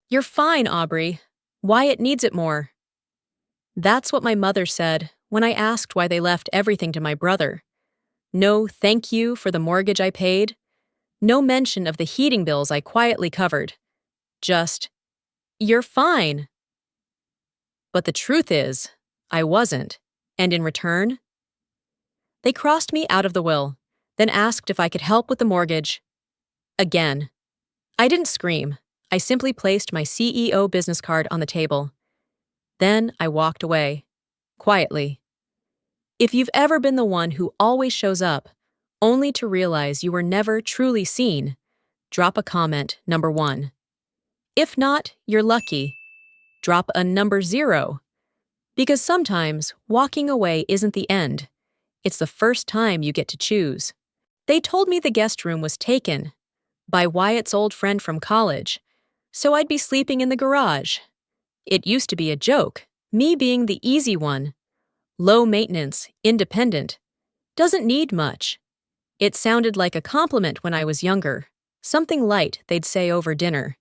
You're fine, Aubrey. Wyatt needs it more. That's what my mother said when I asked why they left everything to my brother. No thank you for the mortgage I paid. No mention of the heating bills I quietly covered. Just, you're fine. But the truth is, I wasn't. And in return, they crossed me out of the will, then asked if I could help with the mortgage. Again. I didn't scream. I simply placed my CEO business card on the table. Then I walked away, quietly. If you've ever been the one who always shows up, only to realize you were never truly seen, drop a comment, number 1. If not, you're lucky. Drop a number 0. Because sometimes walking away isn't the end. It's the first time you get to choose. They told me the guest room was taken by Wyatt's old friend from college, so I'd be sleeping in the garage. It used to be a joke, me being the easy one. Low maintenance, independent. Doesn't need much. It sounded like a compliment when I was younger, something light they'd say over dinner.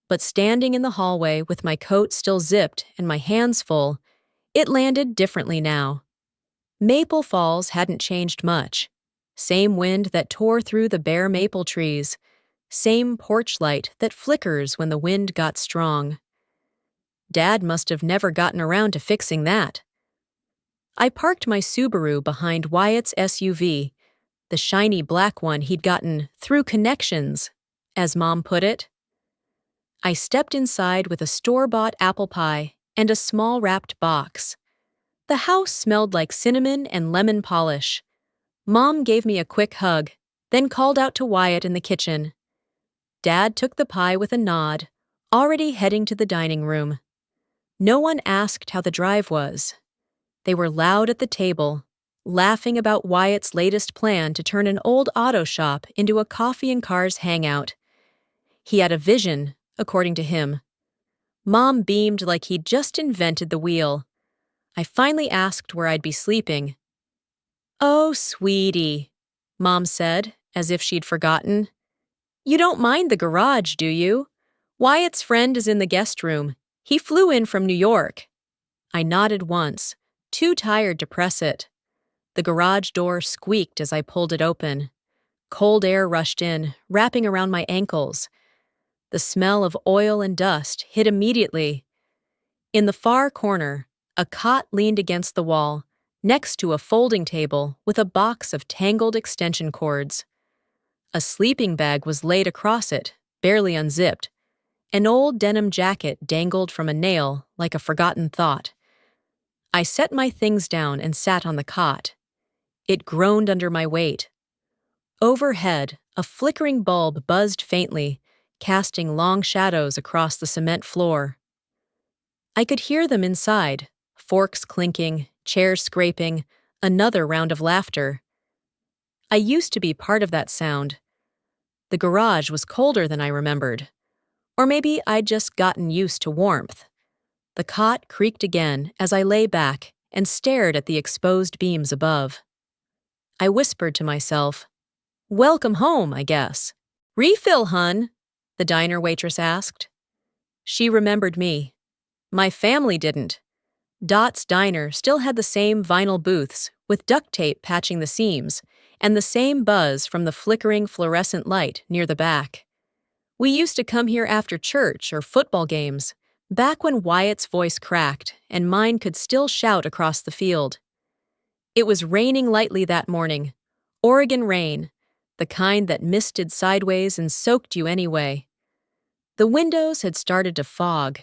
But standing in the hallway with my coat still zipped and my hands full, it landed differently now. Maple Falls hadn't changed much. Same wind that tore through the bare maple trees. Same porch light that flickers when the wind got strong. Dad must have never gotten around to fixing that. I parked my Subaru behind Wyatt's SUV, the shiny black one he'd gotten through connections, as Mom put it. I stepped inside with a store-bought apple pie and a small wrapped box. The house smelled like cinnamon and lemon polish. Mom gave me a quick hug, then called out to Wyatt in the kitchen. Dad took the pie with a nod, already heading to the dining room. No one asked how the drive was. They were loud at the table, laughing about Wyatt's latest plan to turn an old auto shop into a coffee and cars hangout. He had a vision, according to him. Mom beamed like he'd just invented the wheel. I finally asked where I'd be sleeping. "Oh, sweetie," Mom said, as if she'd forgotten. "You don't mind the garage, do you? Wyatt's friend is in the guest room. He flew in from New York." I nodded once, too tired to press it. The garage door squeaked as I pulled it open. Cold air rushed in, wrapping around my ankles. The smell of oil and dust hit immediately. In the far corner, a cot leaned against the wall, next to a folding table with a box of tangled extension cords. A sleeping bag was laid across it, barely unzipped. An old denim jacket dangled from a nail like a forgotten thought. I set my things down and sat on the cot. It groaned under my weight. Overhead, a flickering bulb buzzed faintly, casting long shadows across the cement floor. I could hear them inside, forks clinking, chairs scraping, another round of laughter. I used to be part of that sound. The garage was colder than I remembered. Or maybe I'd just gotten used to warmth. The cot creaked again as I lay back and stared at the exposed beams above. I whispered to myself, "Welcome home, I guess." "Refill, hun?" the diner waitress asked. She remembered me. My family didn't. Dot's Diner still had the same vinyl booths with duct tape patching the seams and the same buzz from the flickering fluorescent light near the back. We used to come here after church or football games, back when Wyatt's voice cracked and mine could still shout across the field. It was raining lightly that morning, Oregon rain, the kind that misted sideways and soaked you anyway. The windows had started to fog.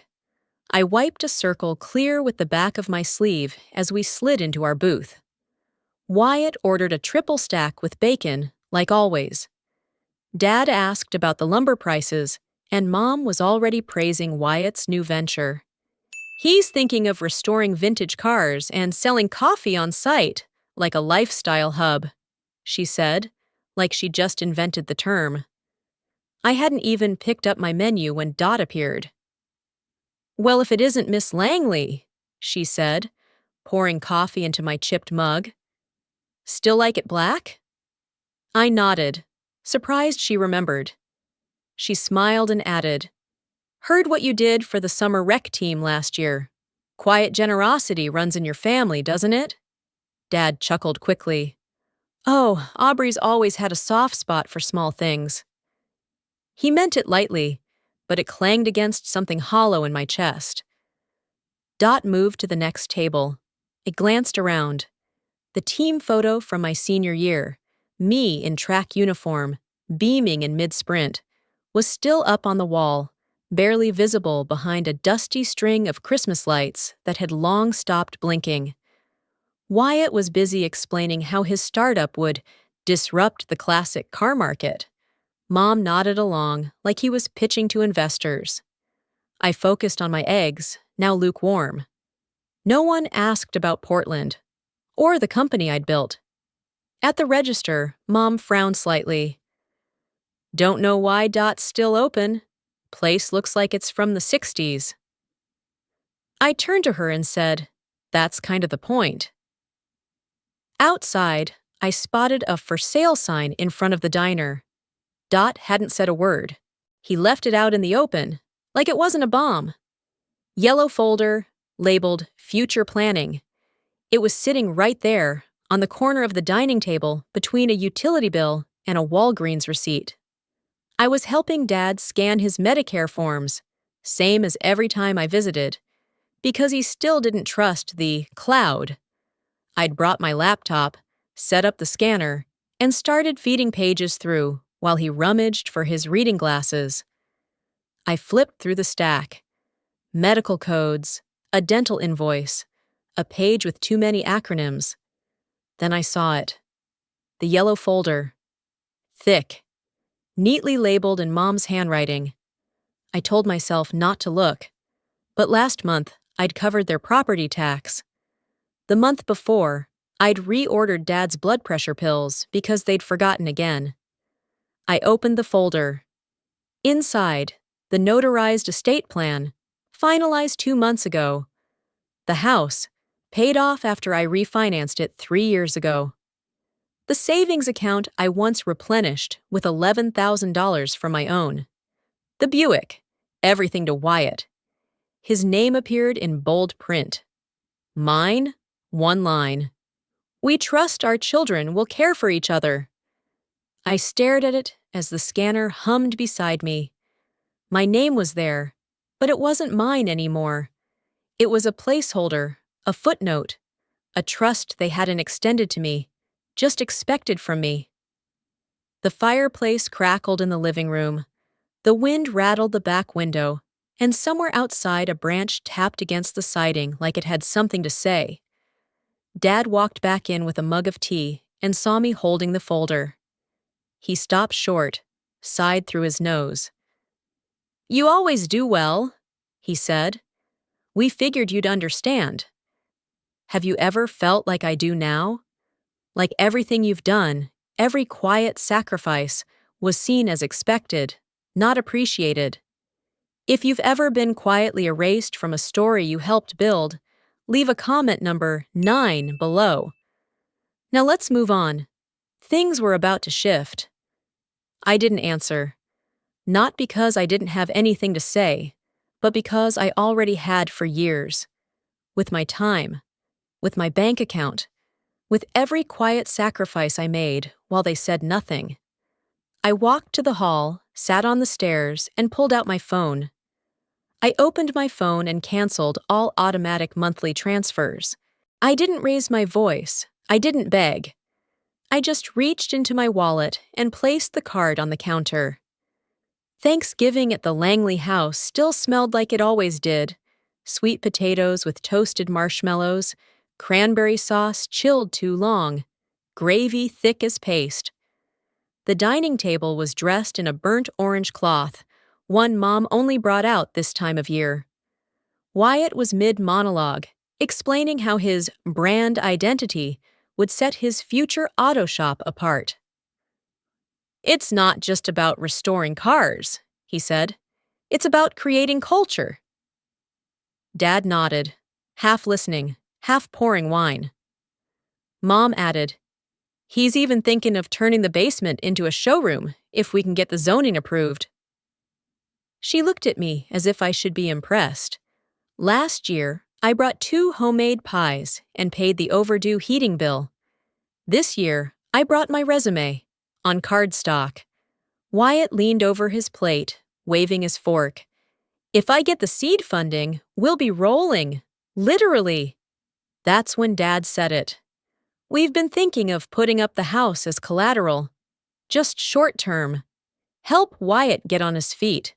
I wiped a circle clear with the back of my sleeve as we slid into our booth. Wyatt ordered a triple stack with bacon, like always. Dad asked about the lumber prices, and Mom was already praising Wyatt's new venture. "He's thinking of restoring vintage cars and selling coffee on site, like a lifestyle hub," she said, like she just invented the term. I hadn't even picked up my menu when Dot appeared. "Well, if it isn't Miss Langley," she said, pouring coffee into my chipped mug. "Still like it black?" I nodded, surprised she remembered. She smiled and added, Heard what you did for the summer rec team last year. Quiet generosity runs in your family, doesn't it? Dad chuckled quickly. Oh, Aubrey's always had a soft spot for small things. He meant it lightly, but it clanged against something hollow in my chest. Dot moved to the next table. It glanced around. The team photo from my senior year, me in track uniform, beaming in mid-sprint, was still up on the wall, barely visible behind a dusty string of Christmas lights that had long stopped blinking. Wyatt was busy explaining how his startup would disrupt the classic car market. Mom nodded along like he was pitching to investors. I focused on my eggs, now lukewarm. No one asked about Portland, or the company I'd built. At the register, Mom frowned slightly. Don't know why Dot's still open. Place looks like it's from the 60s. I turned to her and said, that's kind of the point. Outside, I spotted a for sale sign in front of the diner. Dot hadn't said a word. He left it out in the open, like it wasn't a bomb. Yellow folder, labeled Future Planning. It was sitting right there, on the corner of the dining table between a utility bill and a Walgreens receipt. I was helping Dad scan his Medicare forms, same as every time I visited, because he still didn't trust the cloud. I'd brought my laptop, set up the scanner, and started feeding pages through while he rummaged for his reading glasses. I flipped through the stack. Medical codes, a dental invoice, a page with too many acronyms. Then I saw it. The yellow folder. Thick. Neatly labeled in Mom's handwriting. I told myself not to look, but last month I'd covered their property tax. The month before, I'd reordered Dad's blood pressure pills because they'd forgotten again. I opened the folder. Inside, the notarized estate plan, finalized 2 months ago. The house, paid off after I refinanced it 3 years ago. The savings account I once replenished with $11,000 from my own. The Buick, everything to Wyatt. His name appeared in bold print. Mine, 1 line. We trust our children will care for each other. I stared at it as the scanner hummed beside me. My name was there, but it wasn't mine anymore. It was a placeholder, a footnote, a trust they hadn't extended to me, just expected from me. The fireplace crackled in the living room. The wind rattled the back window, and somewhere outside a branch tapped against the siding like it had something to say. Dad walked back in with a mug of tea and saw me holding the folder. He stopped short, sighed through his nose. You always do well, he said. We figured you'd understand. Have you ever felt like I do now? Like everything you've done, every quiet sacrifice, was seen as expected, not appreciated. If you've ever been quietly erased from a story you helped build, leave a comment number 9 below. Now let's move on. Things were about to shift. I didn't answer. Not because I didn't have anything to say, but because I already had for years. With my time, with my bank account, with every quiet sacrifice I made while they said nothing. I walked to the hall, sat on the stairs, and pulled out my phone. I opened my phone and canceled all automatic monthly transfers. I didn't raise my voice. I didn't beg. I just reached into my wallet and placed the card on the counter. Thanksgiving at the Langley house still smelled like it always did. Sweet potatoes with toasted marshmallows, cranberry sauce chilled too long, gravy thick as paste. The dining table was dressed in a burnt orange cloth, one Mom only brought out this time of year. Wyatt was mid-monologue, explaining how his brand identity would set his future auto shop apart. It's not just about restoring cars, he said. It's about creating culture. Dad nodded, half listening, half pouring wine. Mom added, he's even thinking of turning the basement into a showroom if we can get the zoning approved. She looked at me as if I should be impressed. Last year, I brought 2 homemade pies and paid the overdue heating bill. This year, I brought my resume on cardstock. Wyatt leaned over his plate, waving his fork. If I get the seed funding, we'll be rolling. Literally. That's when Dad said it. We've been thinking of putting up the house as collateral. Just short term. Help Wyatt get on his feet.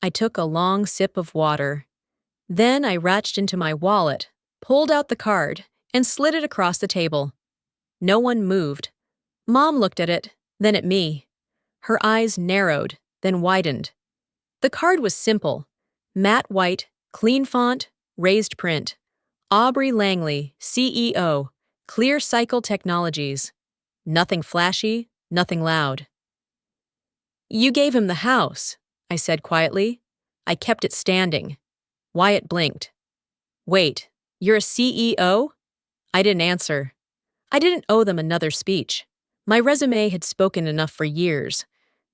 I took a long sip of water. Then I reached into my wallet, pulled out the card, and slid it across the table. No one moved. Mom looked at it, then at me. Her eyes narrowed, then widened. The card was simple. Matte white, clean font, raised print. Aubrey Langley, CEO, Clear Cycle Technologies. Nothing flashy, nothing loud. You gave him the house, I said quietly. I kept it standing. Wyatt blinked. Wait, you're a CEO? I didn't answer. I didn't owe them another speech. My resume had spoken enough for years,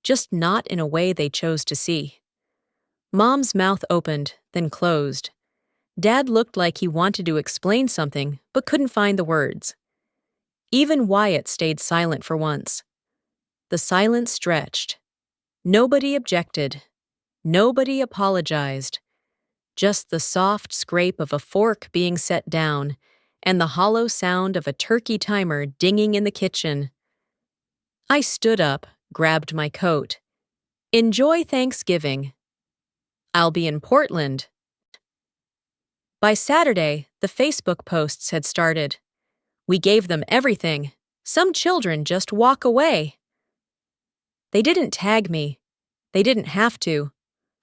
just not in a way they chose to see. Mom's mouth opened, then closed. Dad looked like he wanted to explain something, but couldn't find the words. Even Wyatt stayed silent for once. The silence stretched. Nobody objected. Nobody apologized. Just the soft scrape of a fork being set down and the hollow sound of a turkey timer dinging in the kitchen. I stood up, grabbed my coat. Enjoy Thanksgiving. I'll be in Portland. By Saturday, the Facebook posts had started. We gave them everything. Some children just walk away. They didn't tag me. They didn't have to.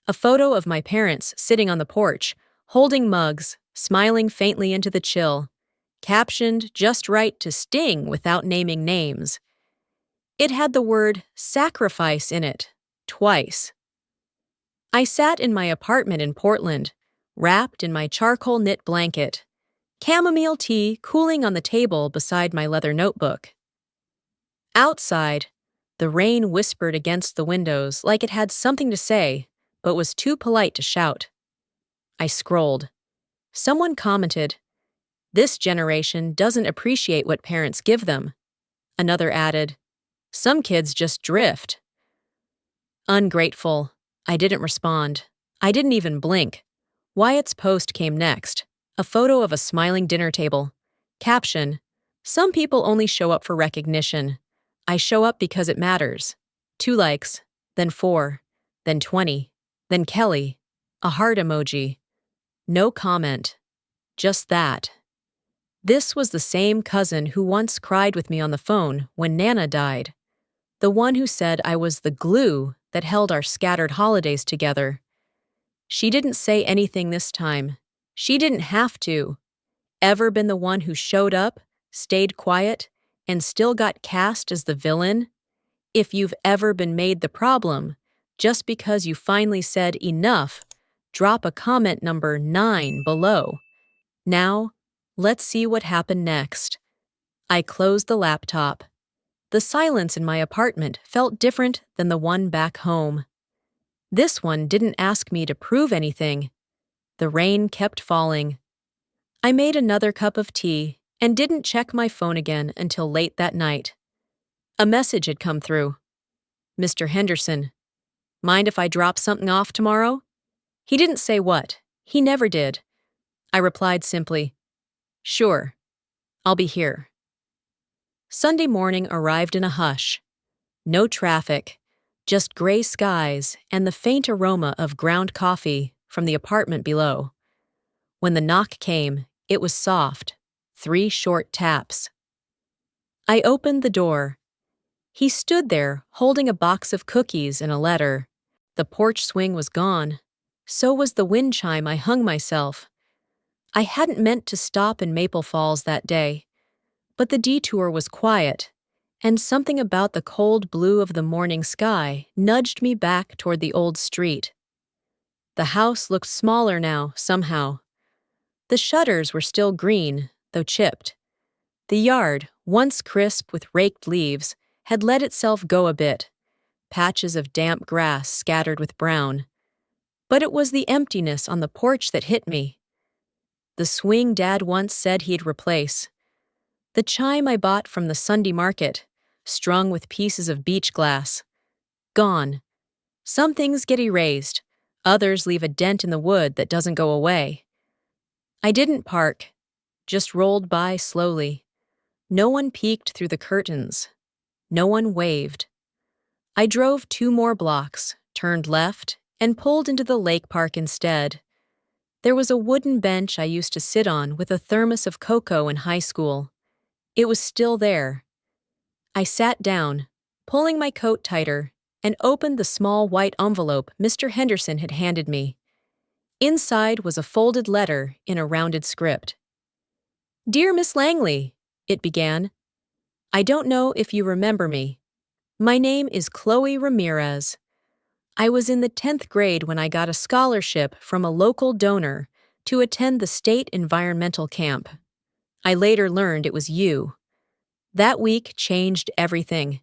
A photo of my parents sitting on the porch, holding mugs, smiling faintly into the chill, captioned just right to sting without naming names. It had the word sacrifice in it, twice. I sat in my apartment in Portland, wrapped in my charcoal knit blanket, chamomile tea cooling on the table beside my leather notebook. Outside, the rain whispered against the windows like it had something to say, but was too polite to shout. I scrolled. Someone commented, "This generation doesn't appreciate what parents give them." Another added, "Some kids just drift." Ungrateful. I didn't respond. I didn't even blink. Wyatt's post came next, a photo of a smiling dinner table. Caption, "Some people only show up for recognition. I show up because it matters." 2 likes, then 4, then 20, then Kelly, a heart emoji. No comment. Just that. This was the same cousin who once cried with me on the phone when Nana died. The one who said I was the glue that held our scattered holidays together. She didn't say anything this time. She didn't have to. Ever been the one who showed up, stayed quiet, and still got cast as the villain? If you've ever been made the problem, just because you finally said enough, drop a comment number 9 below. Now, let's see what happened next. I closed the laptop. The silence in my apartment felt different than the one back home. This one didn't ask me to prove anything. The rain kept falling. I made another cup of tea and didn't check my phone again until late that night. A message had come through. "Mr. Henderson, mind if I drop something off tomorrow?" He didn't say what. He never did. I replied simply, "Sure, I'll be here." Sunday morning arrived in a hush. No traffic, just gray skies and the faint aroma of ground coffee from the apartment below. When the knock came, it was soft, 3 short taps. I opened the door. He stood there, holding a box of cookies and a letter. The porch swing was gone. So was the wind chime I hung myself. I hadn't meant to stop in Maple Falls that day, but the detour was quiet, and something about the cold blue of the morning sky nudged me back toward the old street. The house looked smaller now, somehow. The shutters were still green, though chipped. The yard, once crisp with raked leaves, had let itself go a bit. patches of damp grass scattered with brown. But it was the emptiness on the porch that hit me. The swing Dad once said he'd replace. The chime I bought from the Sunday market, strung with pieces of beach glass. Gone. Some things get erased, others leave a dent in the wood that doesn't go away. I didn't park, just rolled by slowly. No one peeked through the curtains. No one waved. I drove 2 more blocks, turned left, and pulled into the lake park instead. There was a wooden bench I used to sit on with a thermos of cocoa in high school. It was still there. I sat down, pulling my coat tighter, and opened the small white envelope Mr. Henderson had handed me. Inside was a folded letter in a rounded script. "Dear Miss Langley," it began. "I don't know if you remember me. My name is Chloe Ramirez. I was in the 10th grade when I got a scholarship from a local donor to attend the state environmental camp. I later learned it was you. That week changed everything.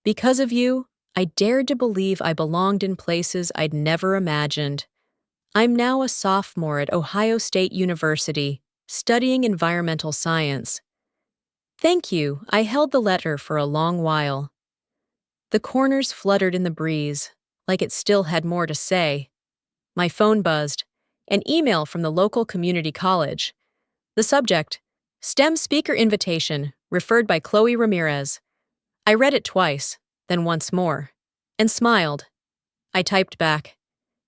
Because of you, I dared to believe I belonged in places I'd never imagined. I'm now a sophomore at Ohio State University, studying environmental science. Thank you." I held the letter for a long while. The corners fluttered in the breeze, like it still had more to say. My phone buzzed. An email from the local community college. The subject, STEM speaker invitation, referred by Chloe Ramirez. I read it twice, then once more, and smiled. I typed back,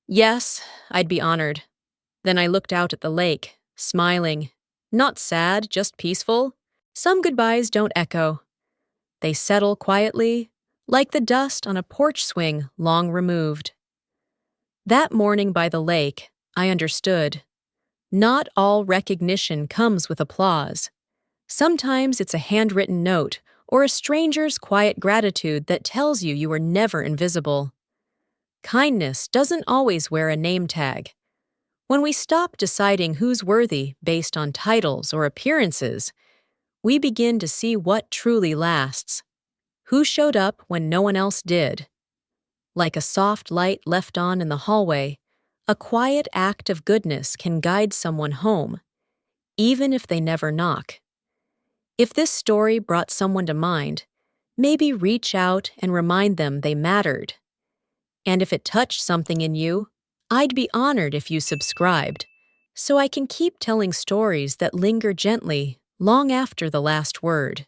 "Yes, I'd be honored." Then I looked out at the lake, smiling. Not sad, just peaceful. Some goodbyes don't echo. They settle quietly, like the dust on a porch swing long removed. That morning by the lake, I understood. Not all recognition comes with applause. Sometimes it's a handwritten note or a stranger's quiet gratitude that tells you were never invisible. Kindness doesn't always wear a name tag. When we stop deciding who's worthy based on titles or appearances, we begin to see what truly lasts. Who showed up when no one else did? Like a soft light left on in the hallway, a quiet act of goodness can guide someone home, even if they never knock. If this story brought someone to mind, maybe reach out and remind them they mattered. And if it touched something in you, I'd be honored if you subscribed, so I can keep telling stories that linger gently long after the last word.